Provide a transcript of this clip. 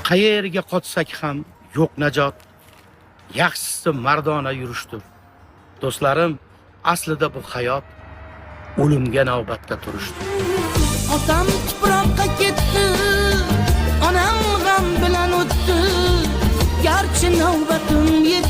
Qayerga qochsak ham yo'q najot. Yaxshisi mardona yurishdir. Do'stlarim, aslida bu hayot o'limga navbatda turishdir. Otam tuproqqa ketdi, onam g'am bilan o'tdi. Garchi navbatim yetdi